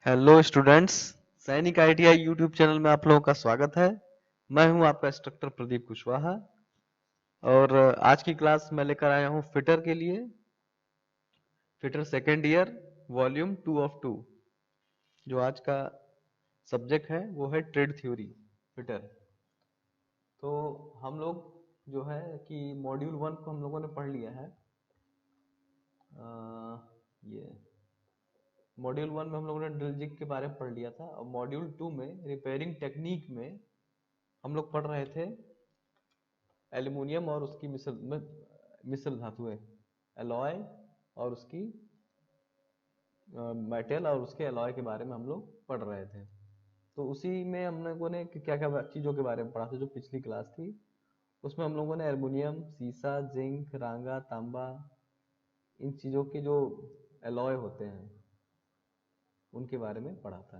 Hello students. सैनिक ITI YouTube channel में आप लोगों का स्वागत है। मैं हूं आपका इंस्ट्रक्टर प्रदीप कुशवाहा और आज की क्लास मैं लेकर आया हूं फिटर के लिए। Fitter second year volume 2 of 2। जो आज का सब्जेक्ट है वो है ट्रेड थ्योरी फिटर। तो हम लोग जो है कि मॉड्यूल 1 को हम लोगों ने पढ़ लिया है। ये मॉड्यूल 1 में हम लोगों ने ड्रिल जिग के बारे में पढ़ लिया था और मॉड्यूल 2 में रिपेयरिंग टेक्निक में हम लोग पढ़ रहे थे एल्यूमिनियम और उसकी मिश्र धातुएं, एलॉय और उसकी मेटल और उसके एलॉय के बारे में हम लोग पढ़ रहे थे। तो उसी में हम लोगों ने क्या क्या चीज़ों के बारे में पढ़ा था जो पिछली क्लास थी। उसमें हम लोगों ने एल्यूमिनियम, सीसा, जिंक, रांगा, तांबा, इन चीज़ों के जो एलॉय होते हैं उनके बारे में पढ़ा था।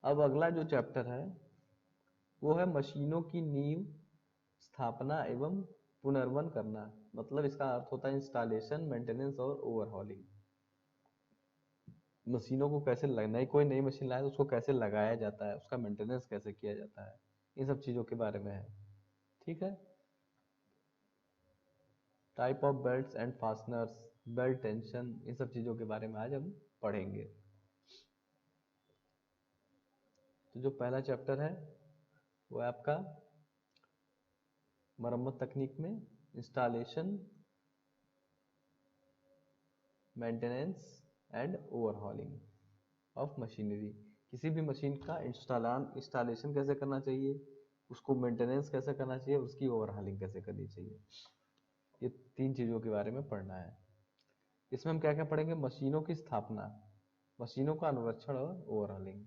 अब अगला जो चैप्टर है वो है मशीनों की नींव, स्थापना एवं पुनर्वन करना। मतलब इसका अर्थ होता है इंस्टॉलेशन, मेंटेनेंस और ओवरहॉलिंग। मशीनों को कैसे कोई नई मशीन लाए तो उसको कैसे लगाया जाता है, उसका मेंटेनेंस कैसे किया जाता है, इन सब चीज़ों के बारे में है। ठीक है। Type of belts and fasteners, belt tension, इन सब चीज़ों के बारे में आज हम पढ़ेंगे। तो जो पहला चैप्टर है वो है आपका मरम्मत तकनीक में installation, maintenance and overhauling of machinery. किसी भी मशीन का इंस्टॉलेशन कैसे करना चाहिए, उसको मेंटेनेंस कैसे करना चाहिए, उसकी ओवरहॉलिंग कैसे करनी चाहिए, ये तीन चीज़ों के बारे में पढ़ना है। इसमें हम क्या क्या पढ़ेंगे? मशीनों की स्थापना, मशीनों का अनुरक्षण और ओवरहॉलिंग।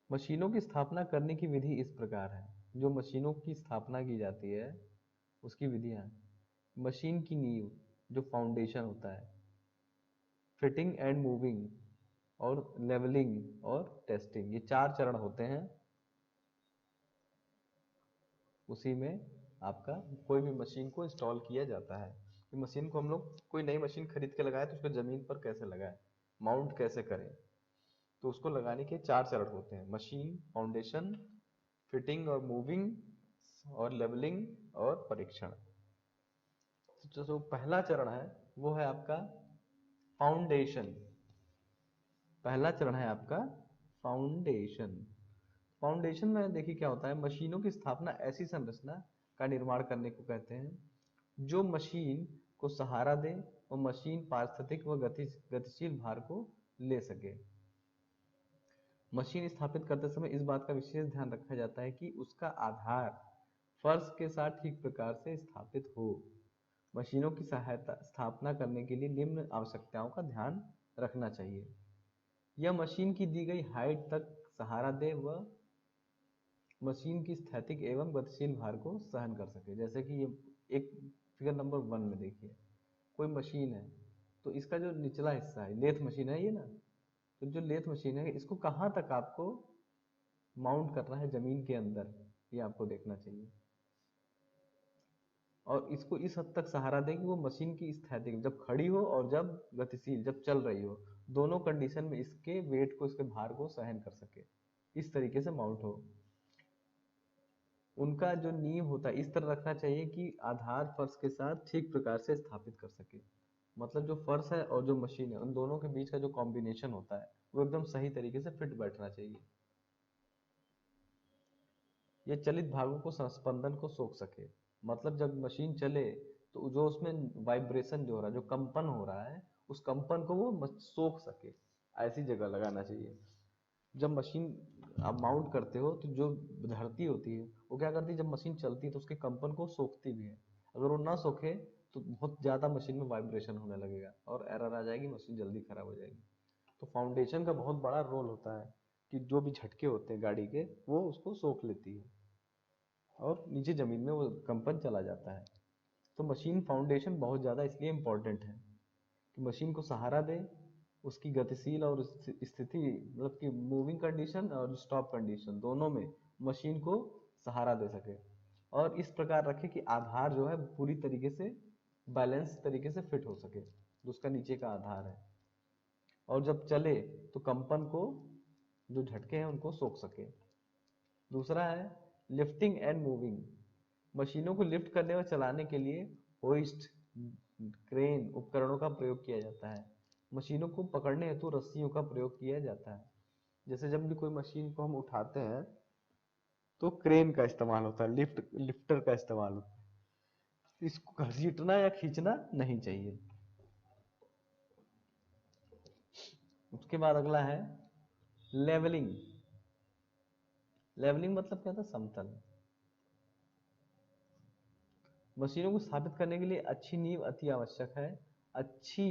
मशीनों की स्थापना करने की विधि इस प्रकार है। जो मशीनों की स्थापना की जाती है उसकी विधियां: मशीन की नींव जो फाउंडेशन होता है, फिटिंग एंड मूविंग और लेवलिंग और टेस्टिंग, ये चार चरण होते हैं। उसी में आपका कोई भी मशीन को इंस्टॉल किया जाता है कि मशीन को हम लोग कोई नई मशीन खरीद के लगाए तो उसको ज़मीन पर कैसे लगाए, माउंट कैसे करें। तो उसको लगाने के चार चरण होते हैं: मशीन, फाउंडेशन, फिटिंग और मूविंग और लेवलिंग और परीक्षण। तो जो पहला चरण है वो है आपका फाउंडेशन। पहला चरण है आपका फाउंडेशन। फाउंडेशन में देखिए क्या होता है, मशीनों की स्थापना ऐसी संरचना का निर्माण करने को कहते हैं जो मशीन को सहारा दे और मशीन पारिस्थितिक व गतिशील भार को ले सके। मशीन स्थापित करते समय इस बात का विशेष ध्यान रखा जाता है कि उसका आधार फर्श के साथ ठीक प्रकार से स्थापित हो। मशीनों की सहायता स्थापना करने के लिए निम्न आवश्यकताओं का ध्यान रखना चाहिए: यह मशीन की दी गई हाइट तक सहारा दे व मशीन की स्थैतिक एवं गतिशील भार को सहन कर सके। जैसे कि ये एक फिगर नंबर 1 में देखिए, कोई मशीन है तो इसका जो निचला हिस्सा है, लेथ मशीन है ये ना, तो जो लेथ मशीन है इसको कहाँ तक आपको माउंट करना है जमीन के अंदर, ये आपको देखना चाहिए। और इसको इस हद तक सहारा दे कि वो मशीन की स्थैतिक जब खड़ी हो और जब गतिशील जब चल रही हो, दोनों कंडीशन में इसके वेट को, इसके भार को सहन कर सके, इस तरीके से माउंट हो। उनका जो नींव होता है इस तरह रखना चाहिए कि आधार फर्श के साथ ठीक प्रकार से स्थापित कर सके। मतलब जो फर्श है और जो मशीन है उन दोनों के बीच का जो कॉम्बिनेशन होता है वो एकदम सही तरीके से फिट बैठना चाहिए। ये चलित भागों को स्पंदन को सोख सके। मतलब जब मशीन चले तो जो उसमें वाइब्रेशन जो हो रहा है, जो कंपन हो रहा है, उस कंपन को वो सोख सके, ऐसी जगह लगाना चाहिए। जब मशीन आप माउंट करते हो तो जो धरती होती है वो क्या करती है, जब मशीन चलती है तो उसके कंपन को सोखती भी है। अगर वो ना सोखे तो बहुत ज़्यादा मशीन में वाइब्रेशन होने लगेगा और एरर आ जाएगी, मशीन जल्दी खराब हो जाएगी। तो फाउंडेशन का बहुत बड़ा रोल होता है कि जो भी झटके होते हैं गाड़ी के वो उसको सोख लेती है और नीचे ज़मीन में वो कंपन चला जाता है। तो मशीन फाउंडेशन बहुत ज़्यादा इसलिए इम्पोर्टेंट है कि मशीन को सहारा दे, उसकी गतिशील और स्थिति मतलब कि मूविंग कंडीशन और स्टॉप कंडीशन दोनों में मशीन को सहारा दे सके और इस प्रकार रखे कि आधार जो है पूरी तरीके से बैलेंस तरीके से फिट हो सके। जो उसका नीचे का आधार है, और जब चले तो कंपन को, जो झटके हैं उनको सोख सके। दूसरा है लिफ्टिंग एंड मूविंग। मशीनों को लिफ्ट करने और चलाने के लिए होइस्ट, क्रेन उपकरणों का प्रयोग किया जाता है। मशीनों को पकड़ने हेतु रस्सियों का प्रयोग किया जाता है। जैसे जब भी कोई मशीन को हम उठाते हैं तो क्रेन का इस्तेमाल होता है, लिफ्टर का इस्तेमाल होता है। इसको घसीटना या खींचना नहीं चाहिए। उसके बाद अगला है लेवलिंग। लेवलिंग मतलब क्या था? समतल। मशीनों को स्थापित करने के लिए अच्छी नींव अति आवश्यक है। अच्छी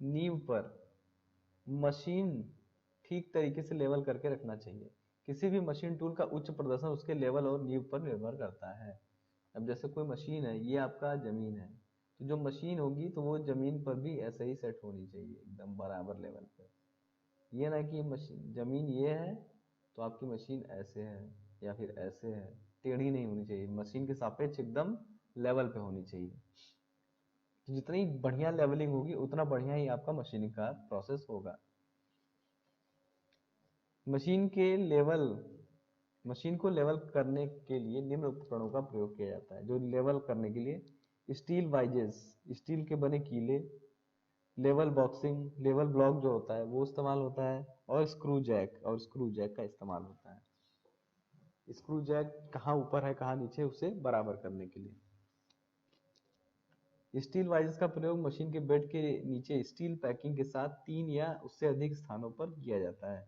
नींव पर मशीन ठीक तरीके से लेवल करके रखना चाहिए। किसी भी मशीन टूल का उच्च प्रदर्शन उसके लेवल और नींव पर निर्भर करता है। अब जैसे कोई मशीन है, ये आपका जमीन है, तो जो मशीन होगी तो वो जमीन पर भी ऐसे ही सेट होनी चाहिए, एकदम बराबर लेवल पे। ये ना कि मशीन, जमीन ये है तो आपकी मशीन ऐसे है या फिर ऐसे है, टेढ़ी नहीं होनी चाहिए, मशीन के सापेक्ष एकदम लेवल पे होनी चाहिए। तो जितनी बढ़िया लेवलिंग होगी उतना बढ़िया ही आपका मशीनिंग का प्रोसेस होगा। मशीन के लेवल मशीन को लेवल करने के लिए निम्न उपकरणों का प्रयोग किया जाता है। जो लेवल करने के लिए स्टील वाइजेस, स्टील के बने कीले, लेवल बॉक्सिंग, लेवल ब्लॉक जो होता है वो इस्तेमाल होता है, और स्क्रू जैक का इस्तेमाल होता है। स्क्रू जैक कहाँ ऊपर है कहाँ नीचे, उसे बराबर करने के लिए। स्टील वाइजेस का प्रयोग मशीन के बेड के नीचे स्टील पैकिंग के साथ 3 या उससे अधिक स्थानों पर किया जाता है।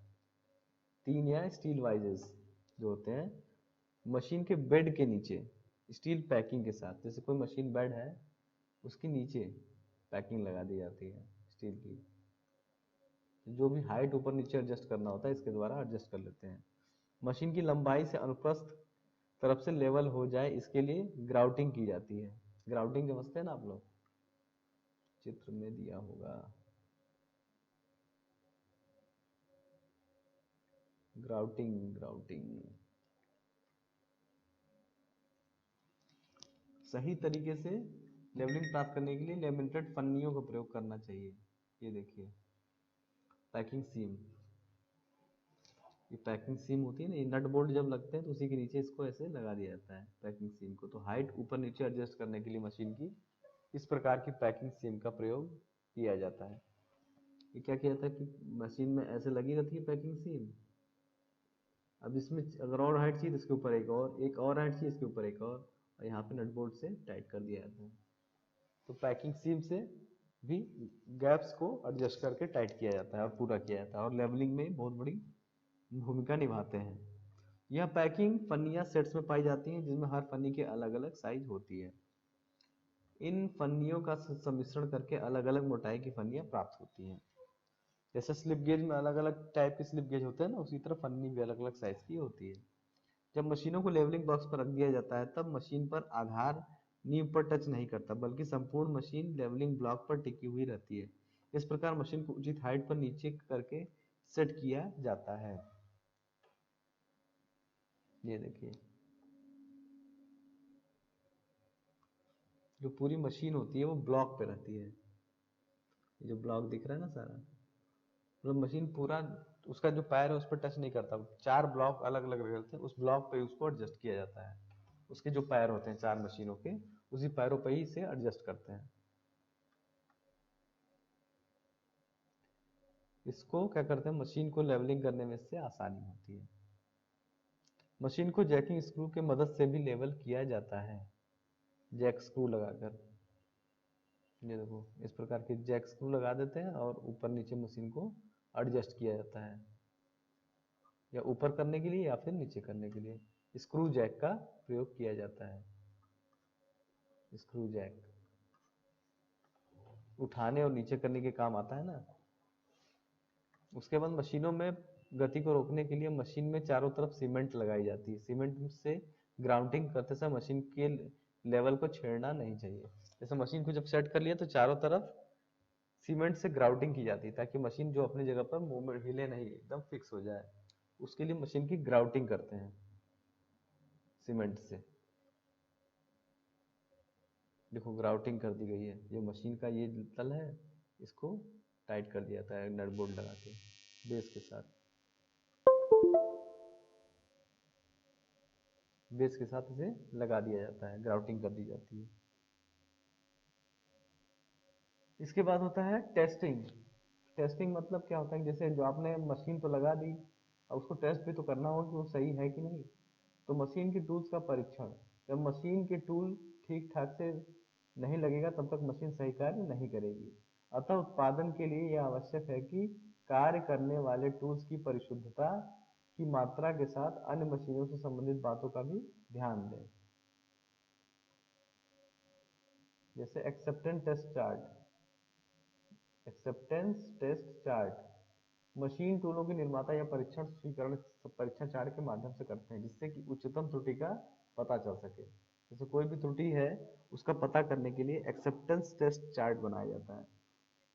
3 या स्टील वाइजेस जो होते हैं मशीन के बेड के नीचे स्टील पैकिंग के साथ, जैसे कोई मशीन बेड है उसके नीचे पैकिंग लगा दी जाती है स्टील की। जो भी हाइट ऊपर नीचे एडजस्ट करना होता है इसके द्वारा एडजस्ट कर लेते हैं। मशीन की लंबाई से अनुप्रस्थ तरफ से लेवल हो जाए इसके लिए ग्राउटिंग की जाती है। ग्राउटिंग समझते हैं ना आप लोग, चित्र में दिया होगा। ग्राउटिंग सही तरीके से लेवलिंग प्राप्त करने के लिए लेमिनेटेड पन्नियों का प्रयोग करना चाहिए। ये देखिए पैकिंग सीम, ये पैकिंग सीम होती है ना, ये नट बोल्ट जब लगते हैं तो उसी के नीचे इसको ऐसे लगा दिया जाता है पैकिंग सीम को। तो हाइट ऊपर नीचे एडजस्ट करने के लिए मशीन की इस प्रकार की पैकिंग सीम का प्रयोग किया जाता है। ये क्या किया जाता है कि मशीन में ऐसे लगी रहती है पैकिंग सीम। अब इसमें अगर और हाइट चाहिए तो इसके ऊपर एक और हाइट चाहिए इसके ऊपर एक और यहाँ पे नट बोल्ट से टाइट कर दिया जाता है। तो पैकिंग सीम से भी गैप्स को एडजस्ट करके टाइट किया जाता है और पूरा किया जाता है, और लेवलिंग में बहुत बड़ी भूमिका निभाते हैं। यह पैकिंग फन्नियाँ सेट्स में पाई जाती हैं जिसमें हर फन्नी की अलग अलग साइज होती है। इन फन्नियों का सम्मिश्रण करके अलग अलग मोटाई की फन्नियाँ प्राप्त होती हैं। जैसे स्लिप गेज में अलग अलग टाइप के स्लिप गेज होते हैं ना, उसी तरह फन्नी भी अलग अलग साइज की होती है। जब मशीनों को लेवलिंग बॉक्स पर रख दिया जाता है तब मशीन पर आधार नींव पर टच नहीं करता, बल्कि संपूर्ण मशीन लेवलिंग ब्लॉक पर टिकी हुई रहती है। इस प्रकार मशीन को उचित हाइट पर नीचे करके सेट किया जाता है। ये देखिए जो पूरी मशीन होती है वो ब्लॉक पे रहती है। ये जो ब्लॉक दिख रहा है ना सारा, मतलब मशीन पूरा, उसका जो पैर है उस पर टच नहीं करता। 4 ब्लॉक अलग अलग रहते हैं, उस ब्लॉक पे उसको एडजस्ट किया जाता है। उसके जो पैर होते हैं 4 मशीनों के, उसी पैरों पे ही इसे एडजस्ट करते हैं। इसको क्या करते हैं, मशीन को लेवलिंग करने में इससे आसानी होती है। मशीन को जैकिंग स्क्रू की मदद से भी लेवल किया जाता है, जैक स्क्रू लगाकर। ये देखो इस प्रकार के जैक स्क्रू लगा देते हैं और ऊपर नीचे मशीन को एडजस्ट किया जाता है, या ऊपर करने के लिए या फिर नीचे करने के लिए स्क्रू जैक का प्रयोग किया जाता है। स्क्रू जैक उठाने और नीचे करने के काम आता है ना। उसके बाद मशीनों में गति को रोकने के लिए मशीन में चारों तरफ सीमेंट लगाई जाती है। सीमेंट से ग्राउंडिंग करते समय मशीन के लेवल को छेड़ना नहीं चाहिए। जैसे मशीन को जब सेट कर लिया तो चारों तरफ सीमेंट से ग्राउंडिंग की जाती है ताकि मशीन जो अपनी जगह पर मूवमेंट हिले नहीं, एकदम फिक्स हो जाए। उसके लिए मशीन की ग्राउटिंग करते हैं सीमेंट से। देखो ग्राउटिंग कर दी गई है, ये मशीन का ये तल है इसको टाइट कर दिया जाता है नट बोल्ट लगा के बेस के साथ। बेस के साथ इसे लगा दिया जाता है, ग्राउटिंग कर दी जाती है। इसके बाद होता है टेस्टिंग। टेस्टिंग मतलब क्या होता है, जैसे जो आपने मशीन तो लगा दी, अब उसको टेस्ट भी तो करना होगा कि वो सही है कि नहीं। तो मशीन की टूल्स का परीक्षण, जब मशीन के टूल ठीक ठाक से नहीं लगेगा तब तक मशीन सही कार्य नहीं करेगी। अतः उत्पादन के लिए यह आवश्यक है कि कार्य करने वाले टूल्स की परिशुद्धता की मात्रा के साथ अन्य मशीनों से संबंधित बातों का भी ध्यान दें। जैसे acceptance test chart, acceptance test chart machine टूलों के निर्माता या परीक्षण स्वीकरण परीक्षण चार्ट के माध्यम से करते हैं, जिससे कि उच्चतम त्रुटि का पता चल सके। जैसे कोई भी त्रुटि है उसका पता करने के लिए एक्सेप्टेंस टेस्ट चार्ट बनाया जाता है।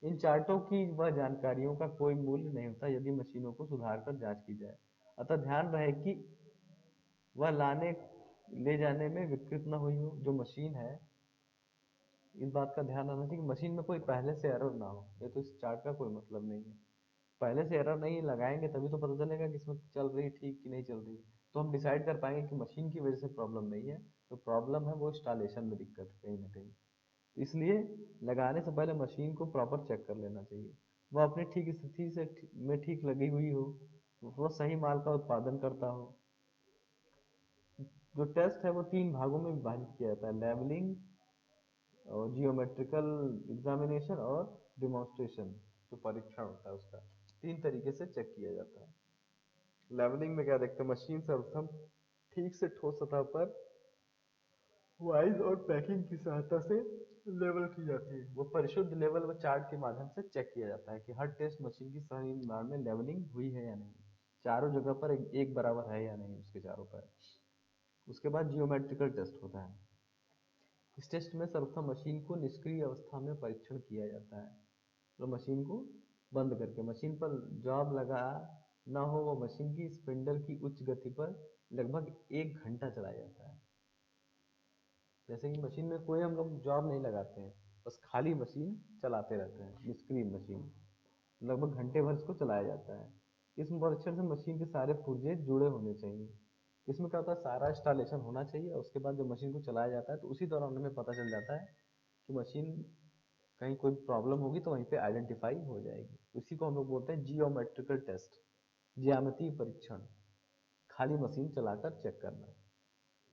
इन चार्टों की वह जानकारियों का कोई मूल्य नहीं होता यदि मशीनों को सुधार कर जांच की जाए। अतः ध्यान रहे कि वह लाने ले जाने में विकृत न हुई हो। जो मशीन है, इस बात का ध्यान रखना चाहिए कि मशीन में कोई पहले से एरर ना हो, ये तो इस चार्ट का कोई मतलब नहीं है। पहले से एरर नहीं लगाएंगे तभी तो पता चलेगा कि इसमें चल रही ठीक कि नहीं चल रही। तो हम डिसाइड कर पाएंगे कि मशीन की वजह से प्रॉब्लम नहीं है, तो प्रॉब्लम है वो इंस्टॉलेशन में दिक्कत है कहीं ना कहीं। इसलिए लगाने से पहले मशीन को प्रॉपर चेक कर लेना चाहिए, वो अपनी ठीक स्थिति से में ठीक लगी हुई हो, वो सही माल का उत्पादन करता हो। जो टेस्ट है वो 3 भागों में विभाजित किया जाता है, लेवलिंग और जियोमेट्रिकल एग्जामिनेशन और डिमॉन्स्ट्रेशन। जो परीक्षण होता है उसका 3 तरीके से चेक किया जाता है। लेवलिंग में क्या देखते हैं, मशीन सर्वप्रथम ठीक से ठोस सतह पर वाइज और पैकिंग की सहायता से लेवल की जाती है। वो परिशुद्ध लेवल व चार्ट के माध्यम से चेक किया जाता है कि हर टेस्ट मशीन की सही निर्माण में लेवलिंग हुई है या नहीं, चारों जगह पर एक बराबर है या नहीं उसके चारों पर। उसके बाद जियोमेट्रिकल टेस्ट होता है। इस टेस्ट में सर्वप्रथम मशीन को निष्क्रिय अवस्था में परीक्षण किया जाता है, तो मशीन को बंद करके, मशीन पर जॉब लगा ना हो, वो मशीन की स्पिंडल की उच्च गति पर लगभग 1 घंटा चलाया जाता है। जैसे कि मशीन में कोई हम लोग जॉब नहीं लगाते हैं, बस खाली मशीन चलाते रहते हैं, निष्क्रिय मशीन, लगभग घंटे भर इसको चलाया जाता है। इस परीक्षण से मशीन के सारे पुर्जे जुड़े होने चाहिए। इसमें क्या होता है, सारा इंस्टॉलेशन होना चाहिए और उसके बाद जब मशीन को चलाया जाता है तो उसी दौरान हमें पता चल जाता है कि मशीन कहीं कोई प्रॉब्लम होगी तो वहीं पे आइडेंटिफाई हो जाएगी। इसी को हम लोग बोलते हैं जियोमेट्रिकल टेस्ट, ज्यामितीय परीक्षण, खाली मशीन चलाकर चेक करना।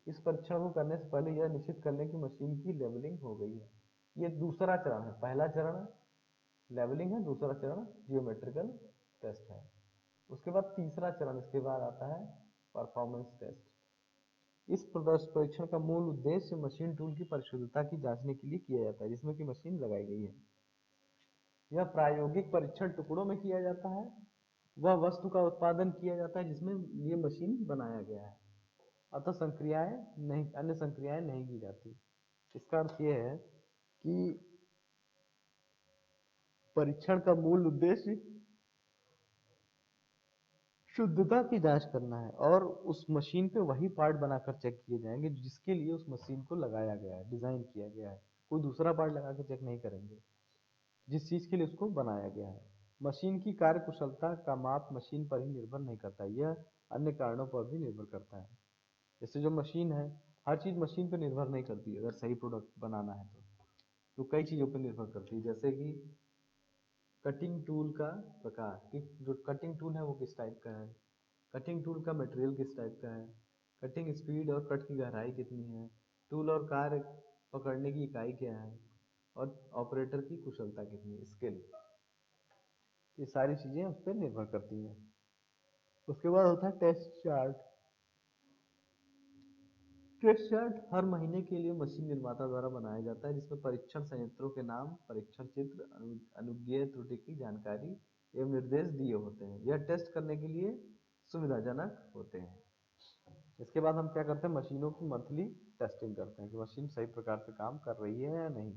इस परीक्षण को करने से पहले यह निश्चित कर लें कि मशीन की लेवलिंग हो गई है। ये दूसरा चरण है, पहला चरण लेवलिंग है, दूसरा चरण जियोमेट्रिकल टेस्ट है। उसके बाद तीसरा चरण इसके बाद आता है परफॉर्मेंस टेस्ट। इस परीक्षण का मूल उद्देश्य मशीन टूल की परिशुद्धता की जांचने के लिए किया जाता है जिसमें कि मशीन लगाई गई है। यह प्रायोगिक परीक्षण टुकड़ों में किया जाता है, वह वस्तु का उत्पादन किया जाता है जिसमें ये मशीन बनाया गया है, अतः संक्रियाएं नहीं, अन्य संक्रियाएं नहीं की जाती। इसका अर्थ यह है कि परीक्षण का मूल उद्देश्य शुद्धता की जांच करना है और उस मशीन पे वही पार्ट बनाकर चेक किए जाएंगे जिसके लिए उस मशीन को लगाया गया है, डिजाइन किया गया है। कोई दूसरा पार्ट लगा के चेक नहीं करेंगे, जिस चीज के लिए उसको बनाया गया है। मशीन की कार्य कुशलता का माप मशीन पर ही निर्भर नहीं करता, यह अन्य कारणों पर भी निर्भर करता है। जैसे जो मशीन है, हर चीज मशीन पर निर्भर नहीं करती। अगर सही प्रोडक्ट बनाना है तो कई चीजों पर निर्भर करती है। जैसे कि कटिंग टूल का प्रकार, कि जो कटिंग टूल है वो किस टाइप का है, कटिंग टूल का मटेरियल किस टाइप का है, कटिंग स्पीड और कट की गहराई कितनी है, टूल और कार्य पकड़ने की इकाई क्या है, और ऑपरेटर की कुशलता कितनी है, स्किल। ये सारी चीजें उस पर निर्भर करती हैं। उसके बाद होता है टेस्ट चार्ट। टेस्ट चार्ट हर महीने के लिए मशीन निर्माता द्वारा बनाया जाता है जिसमें परीक्षण संयंत्रों के नाम, परीक्षण चित्र, अनुज्ञेय त्रुटि की जानकारी एवं निर्देश दिए होते हैं। यह टेस्ट करने के लिए सुविधाजनक होते हैं। इसके बाद हम क्या करते हैं, मशीनों की मंथली टेस्टिंग करते हैं कि मशीन सही प्रकार से काम कर रही है या नहीं।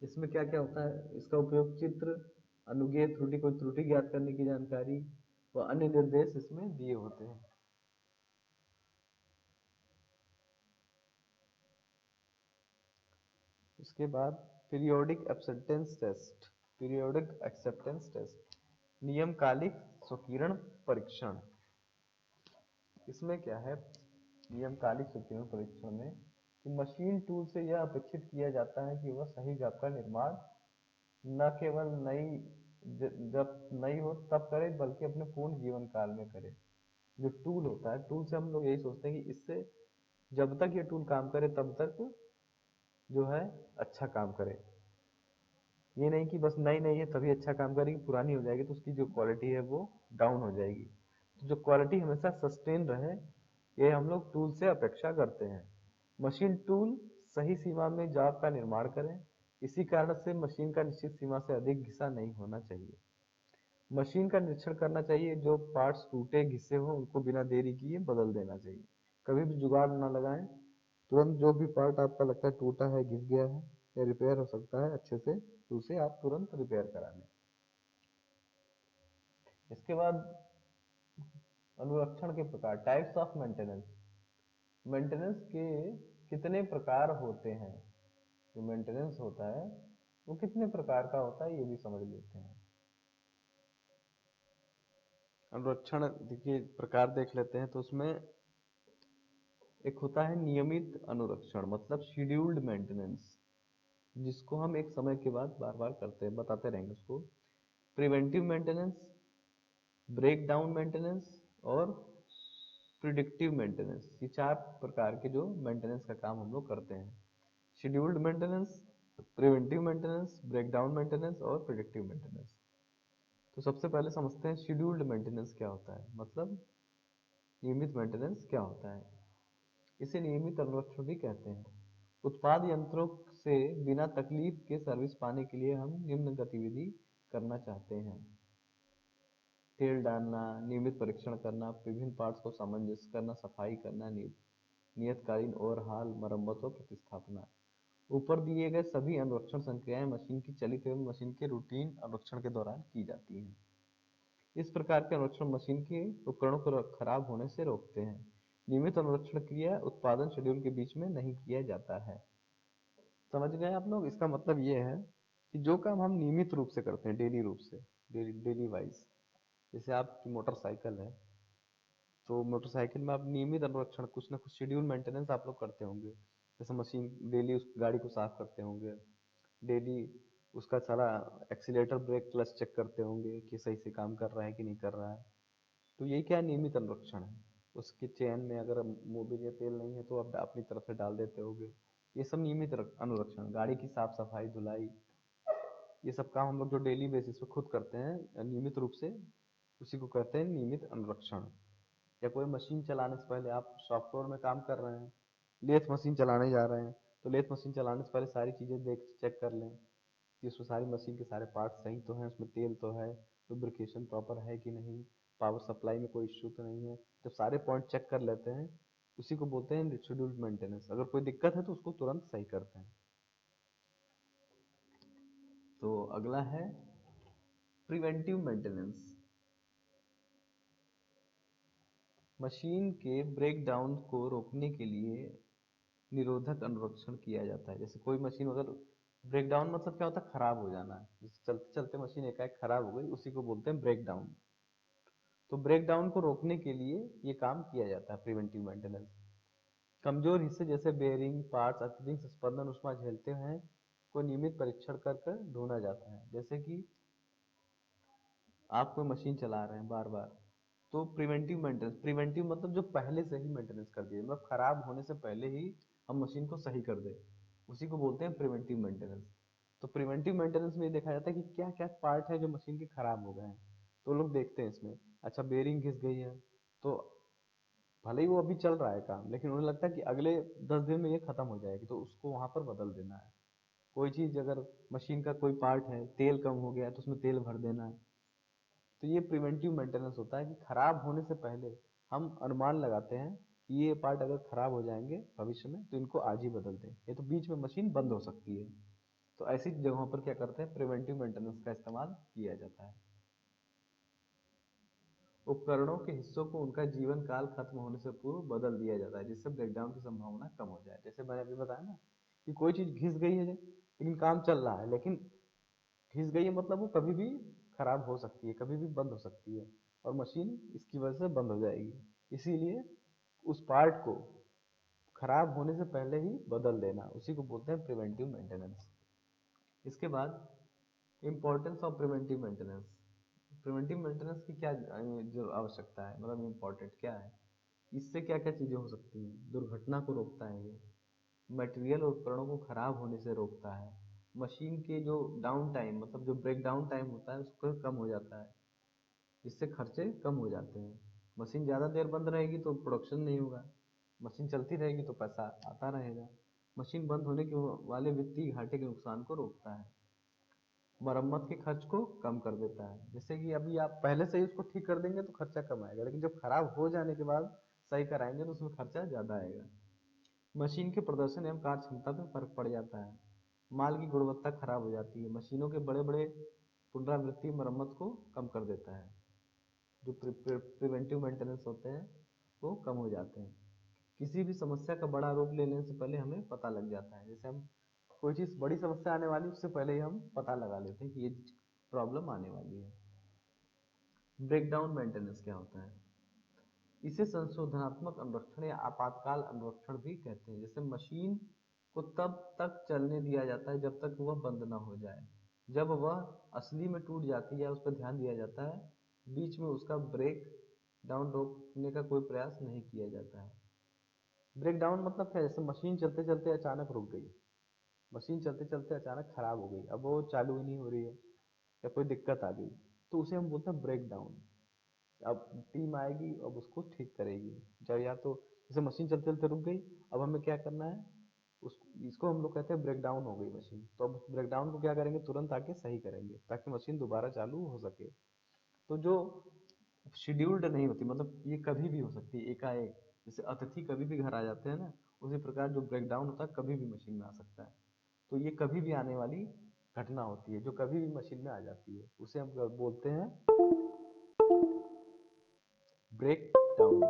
इसमें क्या क्या होता है, इसका उपयोग चित्र, अनुज्ञेय त्रुटि, कोई त्रुटि ज्ञात करने की जानकारी व अन्य निर्देश इसमें दिए होते हैं। उसके बाद periodic acceptance test. Periodic acceptance test, नियमकालिक स्वकीरण परीक्षण। इसमें क्या है, नियमकालिक स्वकीरण परीक्षण में कि मशीन टूल से यह अपेक्षित किया जाता है कि वह सही गैप का निर्माण न केवल जब नई हो तब करे, बल्कि अपने पूर्ण जीवन काल में करे। जो टूल होता है, टूल से हम लोग यही सोचते हैं कि इससे जब तक ये टूल काम करे तब तक जो है अच्छा काम करे। ये नहीं कि बस नई नई है तभी अच्छा काम करेगी, पुरानी हो जाएगी तो उसकी जो क्वालिटी है वो डाउन हो जाएगी। तो जो क्वालिटी हमेशा सस्टेन रहे, ये हम लोग टूल से अपेक्षा करते हैं। मशीन टूल सही सीमा में जॉब का निर्माण करें, इसी कारण से मशीन का निश्चित सीमा से अधिक घिसा नहीं होना चाहिए। मशीन का निरीक्षण करना चाहिए, जो पार्ट्स टूटे घिसे हो उनको बिना देरी किए बदल देना चाहिए। कभी भी जुगाड़ ना लगाएं, तुरंत जो भी पार्ट आपका लगता है टूटा है, घिस गया है या रिपेयर हो सकता है अच्छे से, तो उसे आप तुरंत रिपेयर करा लें। इसके बाद अनुरक्षण के प्रकार, टाइप्स ऑफ मेंटेनेंस। मेंटेनेंस के कितने प्रकार होते हैं, जो मेंटेनेंस होता है वो कितने प्रकार का होता है ये भी समझ लेते हैं। अनुरक्षण देखिए प्रकार देख लेते हैं, तो उसमें एक होता है नियमित अनुरक्षण, मतलब शेड्यूल्ड मेंटेनेंस, जिसको हम एक समय के बाद बार बार करते हैं, बताते रहेंगे उसको। Preventive maintenance, break down maintenance और प्रिडिक्टिव मेंटेनेंस, ये चार प्रकार के जो मेंटेनेंस का काम हम लोग करते हैं। Scheduled maintenance, preventive maintenance, break down maintenance और प्रिडिक्टिव मेंटेनेंस। तो सबसे पहले समझते हैं शेड्यूल्ड मेंटेनेंस क्या होता है, मतलब नियमित मेंटेनेंस क्या होता है। इसे नियमित अनुरक्षण भी कहते हैं। उत्पाद यंत्रों से बिना तकलीफ के सर्विस पाने के लिए हम निम्न गतिविधि करना चाहते हैं। तेल डालना, नियमित परीक्षण करना, विभिन्न पार्ट्स को सामंजस्य करना, सफाई करना, नियतकालीन ओवरहाल, मरम्मत और प्रतिस्थापना। ऊपर दिए गए सभी अनुरक्षण संक्रियाएं मशीन की चलित एवं मशीन के रूटीन अनुरक्षण के दौरान की जाती हैं। इस प्रकार के अनुरक्षण मशीन के उपकरणों को खराब होने से रोकते हैं। नियमित अनुरक्षण क्रिया उत्पादन शेड्यूल के बीच में नहीं किया जाता है। समझ गए आप लोग? इसका मतलब ये है कि जो काम हम नियमित रूप से करते हैं, डेली रूप से, डेली वाइज, जैसे आपकी मोटरसाइकिल है, तो मोटरसाइकिल में आप नियमित अनुरक्षण, कुछ ना कुछ शेड्यूल मेंटेनेंस आप लोग करते होंगे। जैसे मशीन डेली उस गाड़ी को साफ करते होंगे, डेली उसका सारा एक्सीलेटर, ब्रेक, क्लच चेक करते होंगे कि सही से काम कर रहा है कि नहीं कर रहा है। तो ये क्या नियमित अनुरक्षण है। उसके चेन में अगर मोबिल या तेल नहीं है तो आप अपनी तरफ से डाल देते होगे। ये सब नियमित अनुरक्षण। गाड़ी की साफ सफाई, धुलाई, ये सब काम हम लोग जो डेली बेसिस पे खुद करते हैं नियमित रूप से, उसी को कहते हैं नियमित अनुरक्षण। या कोई मशीन चलाने से पहले आप सॉफ्टवेयर में काम कर रहे हैं, लेथ मशीन चलाने जा रहे हैं, तो लेथ मशीन चलाने से पहले सारी चीज़ें देख चेक कर लें कि उसमें सारी मशीन के सारे पार्ट्स सही तो हैं, उसमें तेल तो है, लुब्रिकेशन प्रॉपर है कि नहीं, पावर सप्लाई में कोई इश्यू तो नहीं है। जब सारे पॉइंट चेक कर लेते हैं, उसी को बोलते हैं शेड्यूल्ड मेंटेनेंस। अगर कोई दिक्कत है तो उसको तुरंत सही करते हैं। तो अगला है प्रिवेंटिव मेंटेनेंस। मशीन के ब्रेक डाउन को रोकने के लिए निरोधक अनुरक्षण किया जाता है। जैसे कोई मशीन अगर ब्रेक डाउन, मतलब क्या होता है, खराब हो जाना है। जैसे चलते चलते मशीन एकाएक खराब हो गई, उसी को बोलते हैं ब्रेक डाउन। तो ब्रेक डाउन को रोकने के लिए ये काम किया जाता है, प्रिवेंटिव मेंटेनेंस। कमजोर हिस्से जैसे बेयरिंग, पार्ट्स अत्यधिक स्पंदन उष्मा झेलते हैं को नियमित परीक्षण कर कर ढूंढा जाता है। जैसे कि आप कोई मशीन चला रहे हैं बार बार, तो प्रिवेंटिव मेंटेनेंस, प्रिवेंटिव मतलब जो पहले से ही मेंटेनेंस कर दिए, मतलब खराब होने से पहले ही हम मशीन को सही कर दें, उसी को बोलते हैं प्रिवेंटिव मेंटेनेंस। तो प्रिवेंटिव मेंटेनेंस में ये देखा जाता है कि क्या क्या पार्ट है जो मशीन के खराब हो गए हैं, तो लोग देखते हैं इसमें। अच्छा, बेयरिंग घिस गई है, तो भले ही वो अभी चल रहा है काम, लेकिन उन्हें लगता है कि अगले 10 दिन में ये खत्म हो जाएगी, तो उसको वहां पर बदल देना है। कोई चीज, अगर मशीन का कोई पार्ट है, तेल कम हो गया है, तो उसमें तेल भर देना है। तो ये प्रिवेंटिव मेंटेनेंस होता है कि खराब होने से पहले हम अनुमान लगाते हैं कि ये पार्ट अगर खराब हो जाएंगे भविष्य में, तो इनको आज ही बदल दें, ये तो बीच में मशीन बंद हो सकती है। तो ऐसी जगहों पर क्या करते हैं, प्रिवेंटिव मेंटेनेंस का इस्तेमाल किया जाता है। उपकरणों के हिस्सों को उनका जीवन काल खत्म होने से पूर्व बदल दिया जाता है, जिससे ब्रेकडाउन की संभावना कम हो जाए। जैसे मैंने अभी बताया ना कि कोई चीज घिस गई है लेकिन काम चल रहा है, लेकिन घिस गई है मतलब वो कभी भी खराब हो सकती है, कभी भी बंद हो सकती है, और मशीन इसकी वजह से बंद हो जाएगी। इसीलिए उस पार्ट को खराब होने से पहले ही बदल देना, उसी को बोलते हैं प्रिवेंटिव मेंटेनेंस। इसके बाद importance of preventive maintenance. Preventive maintenance की क्या जो आवश्यकता है, मतलब इम्पोर्टेंट क्या है, इससे क्या क्या चीज़ें हो सकती हैं। दुर्घटना को रोकता है ये, मटेरियल और उपकरणों को खराब होने से रोकता है, मशीन के जो डाउन टाइम मतलब जो ब्रेक डाउन टाइम होता है उसको कम हो जाता है, जिससे खर्चे कम हो जाते हैं। मशीन ज़्यादा देर बंद रहेगी तो प्रोडक्शन नहीं होगा, मशीन चलती रहेगी तो पैसा आता रहेगा। मशीन बंद होने के वाले वित्तीय घाटे के नुकसान को रोकता है, मरम्मत के खर्च को कम कर देता है। जैसे कि अभी आप पहले से ही उसको ठीक कर देंगे तो खर्चा कम आएगा, लेकिन जब खराब हो जाने के बाद सही कराएंगे तो उसमें खर्चा ज़्यादा आएगा। मशीन के प्रदर्शन एवं कार्य क्षमता पर फर्क पड़ जाता है, माल की गुणवत्ता खराब हो जाती है, मशीनों के बड़े बड़े पुनरावृत्ति मरम्मत को कम कर देता है। जो प्रिवेंटिव मेंटेनेंस होते हैं वो कम हो जाते हैं। किसी भी समस्या का बड़ा रूप लेने से पहले हमें पता लग जाता है, जैसे हम कोई चीज़ बड़ी समस्या आने वाली उससे पहले ही हम पता लगा लेते हैं कि ये प्रॉब्लम आने वाली है। ब्रेकडाउन मेंटेनेंस क्या होता है, इसे संशोधनात्मक अनुरक्षण या आपातकाल अनुरक्षण भी कहते हैं। जैसे मशीन को तब तक चलने दिया जाता है जब तक वह बंद ना हो जाए, जब वह असली में टूट जाती है उस पर ध्यान दिया जाता है, बीच में उसका ब्रेक डाउन रोकने का कोई प्रयास नहीं किया जाता है। ब्रेक डाउन मतलब क्या, जैसे मशीन चलते चलते अचानक रुक गई, मशीन चलते चलते अचानक खराब हो गई, अब वो चालू ही नहीं हो रही है या कोई दिक्कत आ गई, तो उसे हम बोलते हैं ब्रेक डाउन। अब टीम आएगी, अब उसको ठीक करेगी। जब या तो जैसे मशीन चलते चलते रुक गई, अब हमें क्या करना है, उस इसको हम लोग कहते हैं ब्रेक डाउन हो गई मशीन, तो अब ब्रेक डाउन को क्या करेंगे, तुरंत आके सही करेंगे ताकि मशीन दोबारा चालू हो सके। तो जो शेड्यूल्ड नहीं होती, मतलब ये कभी भी हो सकती है एकाएक, जैसे अतिथि कभी भी घर आ जाते हैं ना, उसी प्रकार जो ब्रेक डाउन होता है कभी भी मशीन में आ सकता है। तो ये कभी भी आने वाली घटना होती है जो कभी भी मशीन में आ जाती है, उसे हम बोलते हैं ब्रेक डाउन,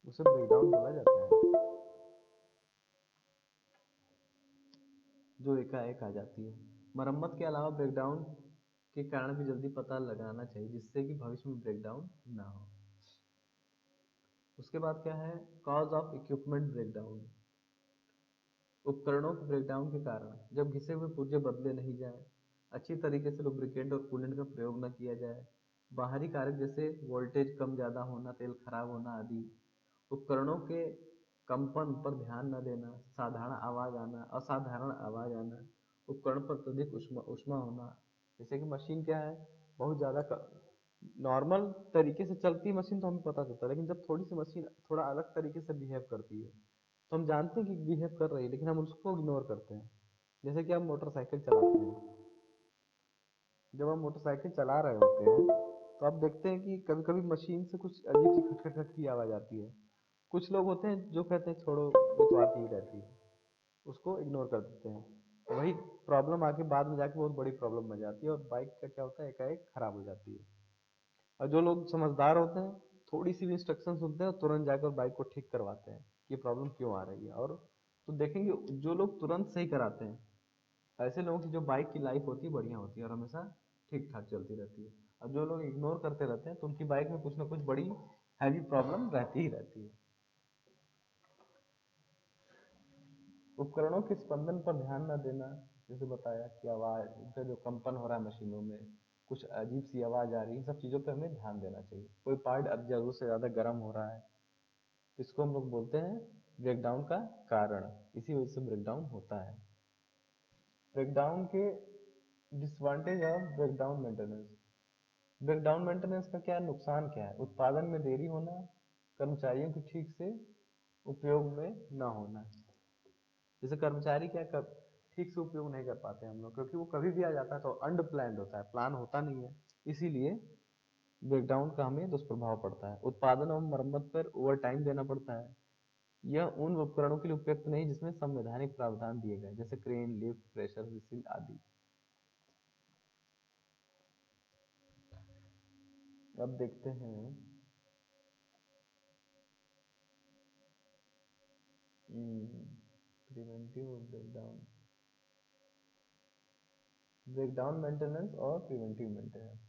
उसे ब्रेकडाउन बोला जाता है, जो एकाएक आ जाती है। मरम्मत के अलावा ब्रेकडाउन के कारण भी जल्दी पता लगाना चाहिए, जिससे कि भविष्य में ब्रेकडाउन ना हो। उसके बाद क्या है, कॉज ऑफ इक्विपमेंट ब्रेकडाउन, उपकरणों के ब्रेकडाउन के कारण। जब घिसे हुए पुर्जे बदले नहीं जाए, अच्छी तरीके से लुब्रिकेंट और कूलेंट का प्रयोग न किया जाए, बाहरी कारक जैसे वोल्टेज कम ज़्यादा होना, तेल खराब होना आदि, उपकरणों के कंपन पर ध्यान न देना, साधारण आवाज़ आना, असाधारण आवाज़ आना, उपकरण पर अत्यधिक उष्मा उष्मा होना। जैसे कि मशीन क्या है, बहुत ज़्यादा नॉर्मल तरीके से चलती है मशीन तो हमें पता चलता है, लेकिन जब थोड़ी सी मशीन थोड़ा अलग तरीके से बिहेव करती है तो हम जानते हैं कि बिहेव कर रही है, लेकिन हम उसको इग्नोर करते हैं। जैसे कि हम मोटरसाइकिल चलाते हैं, जब हम मोटरसाइकिल चला रहे होते हैं तो आप देखते हैं कि कभी कभी मशीन से कुछ अजीब सी खट खट खट की आवाज़ आती है। कुछ लोग होते हैं जो कहते हैं छोड़ो ये तो आती ही रहती है, उसको इग्नोर कर देते हैं। वही प्रॉब्लम आके बाद में जाके बहुत बड़ी प्रॉब्लम बन जाती है और बाइक का क्या होता है, एकाएक खराब हो जाती है। और जो लोग समझदार होते हैं, थोड़ी सी भी इंस्ट्रक्शन सुनते हैं और तुरंत जाकर बाइक को ठीक करवाते हैं कि प्रॉब्लम क्यों आ रही है। और तो देखेंगे जो लोग तुरंत सही कराते हैं, ऐसे लोगों की जो बाइक की लाइफ होती है बढ़िया होती है और हमेशा ठीक ठाक चलती रहती है। और जो लोग इग्नोर करते रहते हैं तो उनकी बाइक में कुछ ना कुछ बड़ी हैवी प्रॉब्लम रहती ही रहती है। उपकरणों के स्पंदन पर ध्यान न देना, जैसे बताया कि आवाज़, उनका जो कंपन हो रहा है मशीनों में, कुछ अजीब सी आवाज़ आ रही है, इन सब चीज़ों पे हमें ध्यान देना चाहिए। कोई पार्ट अब ज़रूरत से ज़्यादा गर्म हो रहा है तो इसको हम लोग बोलते हैं ब्रेकडाउन का कारण, इसी वजह से ब्रेकडाउन होता है। ब्रेकडाउन के disadvantage of breakdown maintenance. Breakdown maintenance का क्या नुकसान क्या है, उत्पादन में देरी होना, कर्मचारियों की ठीक से उपयोग में न होना। जैसे कर्मचारी क्या कर ठीक से उपयोग नहीं कर पाते हम लोग, क्योंकि वो कभी भी आ जाता है तो अनप्लान्ड होता है, प्लान होता नहीं है, इसीलिए ब्रेकडाउन का हमें दुष्प्रभाव पड़ता है। उत्पादन और मरम्मत पर ओवर टाइम देना पड़ता है, यह उन उपकरणों के लिए उपयुक्त नहीं जिसमें संवैधानिक प्रावधान दिए गए, जैसे क्रेन, लिफ्ट, प्रेशर विसिल आदि। अब देखते हैं प्रिवेंटिव ब्रेकडाउन। ब्रेकडाउन मेंटेनेंस और प्रिवेंटिव मेंटेनेंस।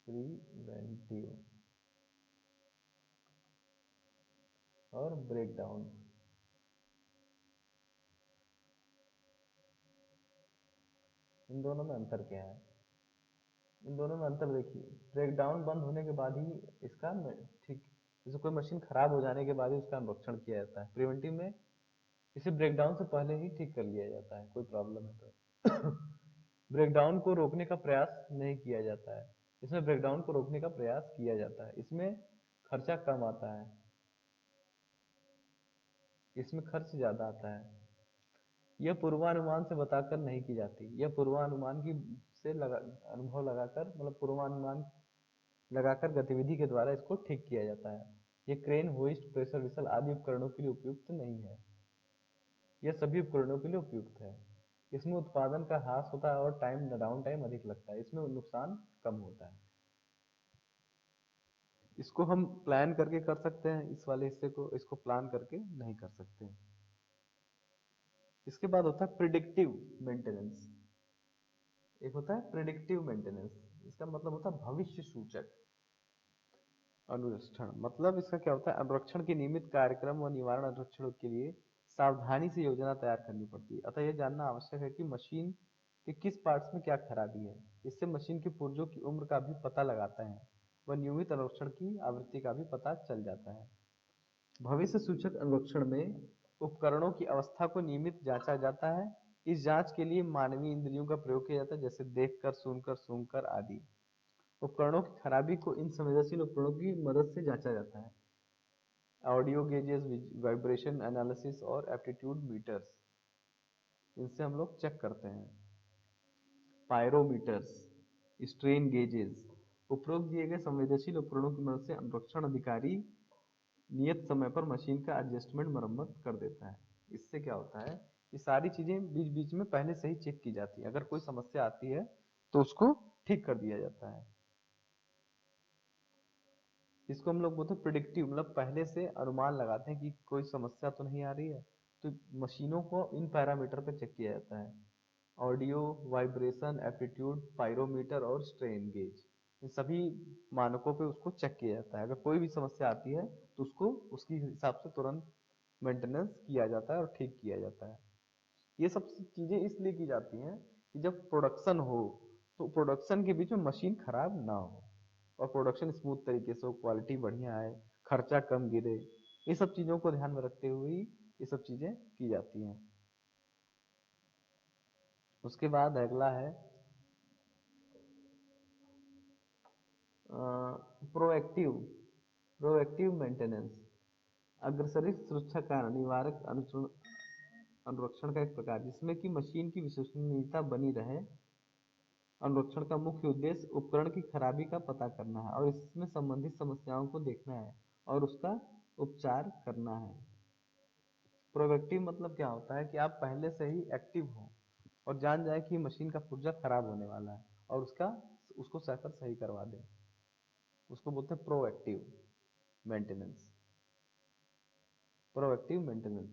प्रिवेंटिव और ब्रेकडाउन, इन दोनों में अंतर क्या है? इन दोनों में अंतर देखिए, ब्रेकडाउन बंद होने के बाद ही इसका ठीक, जैसे कोई मशीन खराब हो जाने के बाद ही उसका अनुरक्षण किया जाता है। प्रिवेंटिव में इसे ब्रेकडाउन से पहले ही ठीक कर लिया जाता है, कोई प्रॉब्लम है तो। ब्रेकडाउन को रोकने का प्रयास नहीं किया जाता है, इसमें ब्रेकडाउन को रोकने का प्रयास किया जाता है। इसमें खर्चा कम आता है, इसमें खर्च ज्यादा आता है। यह पूर्वानुमान से बताकर नहीं की जाती, यह पूर्वानुमान की से लगा अनुभव लगाकर, मतलब पूर्वानुमान लगाकर गतिविधि के द्वारा इसको ठीक किया जाता है। ये क्रेन, होइस्ट, प्रेशर विसल आदि उपकरणों के लिए उपयुक्त नहीं है, यह सभी उपकरणों के लिए उपयुक्त है। इसमें उत्पादन का ह्रास होता है और डाउन टाइम अधिक लगता है, इसमें नुकसान कम होता है। इसको हम प्लान करके कर सकते हैं, इस वाले हिस्से को, इसको प्लान करके नहीं कर सकते। इसके बाद होता है प्रिडिक्टिव मेंटेनेंस। एक होता है प्रिडिक्टिव मेंटेनेंस, इसका मतलब होता है भविष्य सूचक अनुरक्षण। मतलब इसका क्या होता है, अनुरक्षण के नियमित कार्यक्रम व निवारण अनुरक्षण के लिए सावधानी से योजना तैयार करनी पड़ती है। अतः यह जानना आवश्यक है कि मशीन के किस पार्ट्स में क्या खराबी है। इससे मशीन के पुर्जों की उम्र का भी पता लगाता है व नियमित अनुरक्षण की आवृत्ति का भी पता चल जाता है। भविष्य सूचक अनुरक्षण में उपकरणों की अवस्था को नियमित जांचा जाता है। इस जांच के लिए मानवीय इंद्रियों का प्रयोग किया जाता है, जैसे देखकर, सुनकर, सूंघकर आदि। उपकरणों की खराबी को इन संवेदनशील उपकरणों की मदद से जांचा जाता है। ऑडियो गेजेस, वाइब्रेशन एनालिसिस और एप्टीट्यूड मीटर्स, इनसे हम लोग चेक करते हैं। पायरोमीटर्स, स्ट्रेन गेजेस, उपरोक्त दिए गए संवेदनशील उपकरणों की मदद से अनुरक्षण अधिकारी नियत समय पर मशीन का एडजस्टमेंट मरम्मत कर देता है। इससे क्या होता है, ये सारी चीजें बीच बीच में पहले से ही चेक की जाती है, अगर कोई समस्या आती है तो उसको ठीक कर दिया जाता है। इसको हम लोग बोलते हैं प्रिडिक्टिव, मतलब पहले से अनुमान लगाते हैं कि कोई समस्या तो नहीं आ रही है, तो मशीनों को इन पैरामीटर पे चेक किया जाता है। ऑडियो, वाइब्रेशन, एप्टीट्यूड, पायरोमीटर और स्ट्रेन गेज, इन सभी मानकों पे उसको चेक किया जाता है। अगर कोई भी समस्या आती है तो उसको उसकी हिसाब से तुरंत मेंटेनेंस किया जाता है और ठीक किया जाता है। ये सब चीजें इसलिए की जाती हैं कि जब प्रोडक्शन हो तो प्रोडक्शन के बीच में मशीन खराब ना हो और प्रोडक्शन स्मूथ तरीके से हो, क्वालिटी बढ़िया आए, खर्चा कम गिरे। ये सब चीजों को ध्यान में रखते हुए ये सब चीजें की जाती हैं। उसके बाद अगला है प्रोएक्टिव प्रोएक्टिव मेंटेनेंस। अग्रसरित सुरक्षा का निवारक अनुरक्षण का एक प्रकार, जिसमें कि मशीन की विश्वसनीयता बनी रहे। अनुरक्षण का मुख्य उद्देश्य उपकरण की खराबी का पता करना है और इसमें संबंधित समस्याओं को देखना है और उसका उपचार करना है। प्रोएक्टिव मतलब क्या होता है कि आप पहले से ही एक्टिव हो और जान जाए कि मशीन का पुर्जा खराब होने वाला है और उसको सही करवा दें, उसको बोलते हैं प्रोएक्टिव मेंटेनेंस। प्रोएक्टिव मेंटेनेंस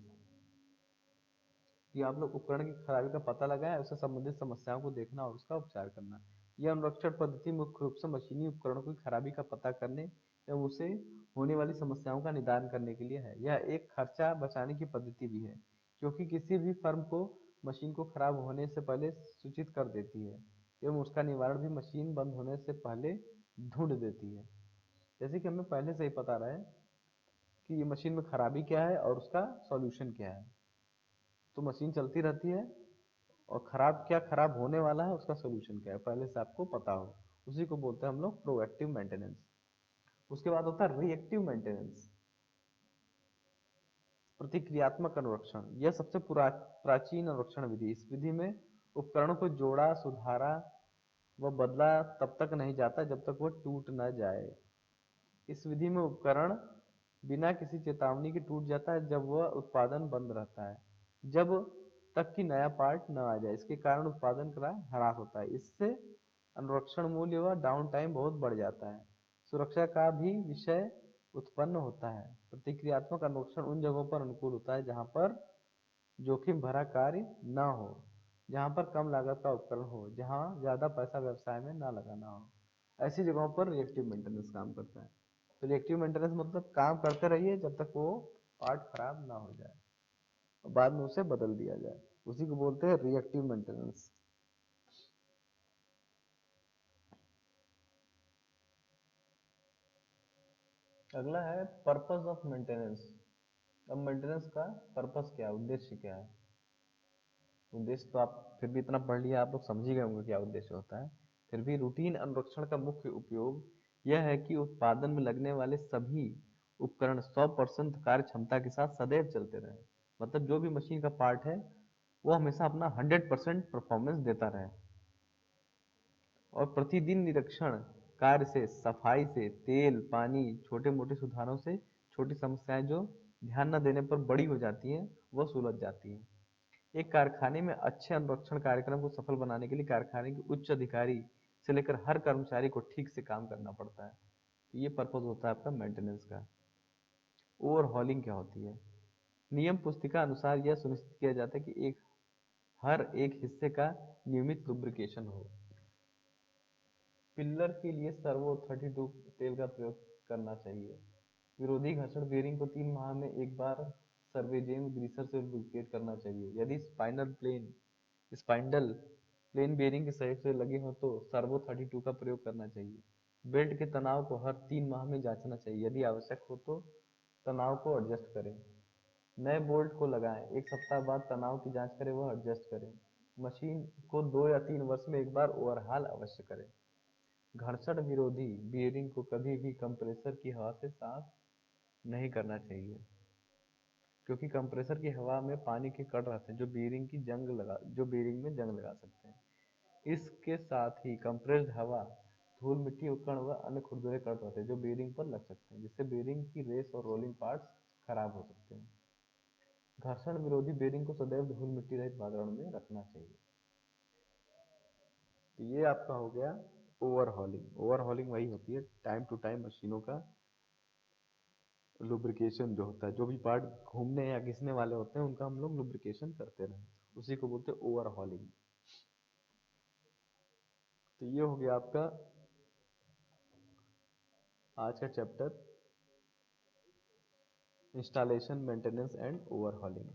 कि आप लोग उपकरण की खराबी का पता लगाएं, उससे संबंधित समस्याओं को देखना और उसका उपचार करना। यह अनुरक्षण पद्धति मुख्य रूप से मशीनी उपकरणों की खराबी का पता करने एवं उसे होने वाली समस्याओं का निदान करने के लिए है। यह एक खर्चा बचाने की पद्धति भी है, क्योंकि किसी भी फर्म को मशीन को खराब होने से पहले सूचित कर देती है एवं उसका निवारण भी मशीन बंद होने से पहले ढूंढ देती है। जैसे कि हमें पहले से ही पता रहे कि ये मशीन में खराबी क्या है और उसका सॉल्यूशन क्या है, तो मशीन चलती रहती है और खराब होने वाला है, उसका सोल्यूशन क्या है पहले से आपको पता हो, उसी को बोलते हैं हम लोग प्रोएक्टिव मेंटेनेंस। उसके बाद होता है रिएक्टिव मेंटेनेंस, प्रतिक्रियात्मक अनुरक्षण। यह सबसे प्राचीन अनुरक्षण विधि। इस विधि में उपकरणों को जोड़ा, सुधारा व बदला तब तक नहीं जाता जब तक वह टूट न जाए। इस विधि में उपकरण बिना किसी चेतावनी के टूट जाता है जब वह उत्पादन बंद रहता है, जब तक कि नया पार्ट न आ जाए। इसके कारण उत्पादन का ह्रास होता है, इससे अनुरक्षण मूल्य व डाउन टाइम बहुत बढ़ जाता है। सुरक्षा का भी विषय उत्पन्न होता है। प्रतिक्रियात्मक अनुरक्षण उन जगहों पर अनुकूल होता है जहां पर जोखिम भरा कार्य न हो, जहाँ पर कम लागत का उपकरण हो, जहाँ ज़्यादा पैसा व्यवसाय में ना लगाना हो, ऐसी जगहों पर रिएक्टिव मेंटेनेंस काम करता है। तो रिएक्टिव मेंटेनेंस मतलब काम करते रहिए जब तक वो पार्ट खराब ना हो जाए, बाद में उसे बदल दिया जाए, उसी को बोलते हैं रिएक्टिव मेंटेनेंस। अगला है पर्पस ऑफ मेंटेनेंस। अब मेंटेनेंस का पर्पस क्या है, उद्देश्य क्या है। उद्देश्य तो आप फिर भी इतना पढ़ लिया, आप लोग समझ ही गए होंगे क्या उद्देश्य होता है। फिर भी रूटीन अनुरक्षण का मुख्य उपयोग यह है कि उत्पादन में लगने वाले सभी उपकरण 100% कार्य क्षमता के साथ सदैव चलते रहे। मतलब जो भी मशीन का पार्ट है वो हमेशा अपना 100% परफॉर्मेंस देता रहे, और प्रतिदिन निरीक्षण कार्य से, सफाई से, तेल पानी, छोटे मोटे सुधारों से छोटी समस्याएं जो ध्यान न देने पर बड़ी हो जाती हैं वह सुलझ जाती हैं। एक कारखाने में अच्छे अनुरक्षण कार्यक्रम को सफल बनाने के लिए कारखाने के उच्च अधिकारी से लेकर हर कर्मचारी को ठीक से काम करना पड़ता है। तो ये पर्पज होता है आपका मेंटेनेंस का। ओवरहॉलिंग क्या होती है। नियम पुस्तिका अनुसार यह सुनिश्चित किया जाता है कि हर एक हिस्से का नियमित लुब्रिकेशन हो। पिल्लर के लिए सर्वो 32 तेल का प्रयोग करना चाहिए। विरोधी घर्षण बेरिंग को 3 माह में एक बार सर्वेजेन ग्रीसर से लुब्रिकेट करना चाहिए। यदि स्पाइंडल प्लेन बेरिंग के सहयोग से लगे हों तो सर्वो 32 का प्रयोग करना चाहिए। बेल्ट के तनाव को हर 3 माह में जांचना चाहिए, यदि आवश्यक हो तो तनाव को एडजस्ट करें। नए बोल्ट को लगाएं, 1 सप्ताह बाद तनाव की जांच करें व एडजस्ट करें। मशीन को 2 या 3 वर्ष में एक बार ओवरहाल अवश्य करें। घर्षण विरोधी बीयरिंग को कभी भी कंप्रेसर की हवा से साफ नहीं करना चाहिए, क्योंकि कंप्रेसर की हवा में पानी के कण रहते हैं जो बीयरिंग में जंग लगा सकते हैं। इसके साथ ही कंप्रेस्ड हवा, धूल मिट्टी उपकरण व अन्य खुरदुरे कण रहते हैं जो बीयरिंग पर लग सकते हैं, जिससे बीयरिंग की रेस और रोलिंग पार्ट्स खराब हो सकते हैं। घर्षण विरोधी बीयरिंग को सदैव धूल मिट्टी रहित वातावरण में रखना चाहिए। तो ये आपका हो गया ओवरहॉलिंग। ओवरहॉलिंग वही होती है टाइम टू टाइम मशीनों का लुब्रिकेशन जो होता है, जो भी पार्ट घूमने या घिसने वाले होते हैं उनका हम लोग लुब्रिकेशन करते रहें, उसी को बोलते हैं ओवरहॉलिंग। तो ये हो गया आपका आज का chapter, installation, maintenance and overhauling.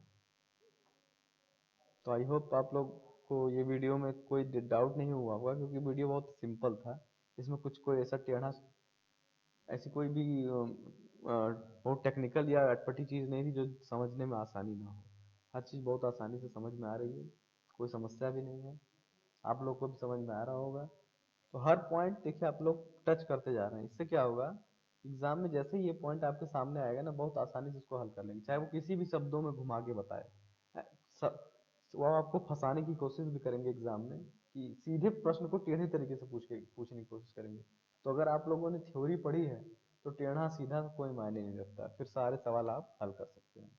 तो आई होप आप लोग को ये वीडियो में कोई डाउट नहीं हुआ होगा, क्योंकि वीडियो बहुत सिंपल था। इसमें कुछ कोई ऐसा टेढ़ा, ऐसी कोई भी बहुत टेक्निकल या अटपटी चीज़ नहीं थी जो समझने में आसानी ना हो। हर चीज़ बहुत आसानी से समझ में आ रही है, कोई समस्या भी नहीं है, आप लोग को भी समझ में आ रहा होगा। तो हर पॉइंट देखिए आप लोग टच करते जा रहे हैं, इससे क्या होगा, एग्जाम में जैसे ही ये पॉइंट आपके सामने आएगा ना, बहुत आसानी से इसको हल कर लेंगे, चाहे वो किसी भी शब्दों में घुमा के बताए। वो आपको फंसाने की कोशिश भी करेंगे एग्जाम में, कि सीधे प्रश्न को टेढ़े तरीके से पूछने की कोशिश करेंगे। तो अगर आप लोगों ने थ्योरी पढ़ी है तो टेढ़ा सीधा कोई मायने नहीं रखता, फिर सारे सवाल आप हल कर सकते हैं।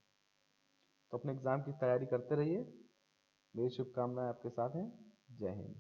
तो अपने एग्जाम की तैयारी करते रहिए, मेरी शुभकामनाएं आपके साथ हैं। जय हिंद।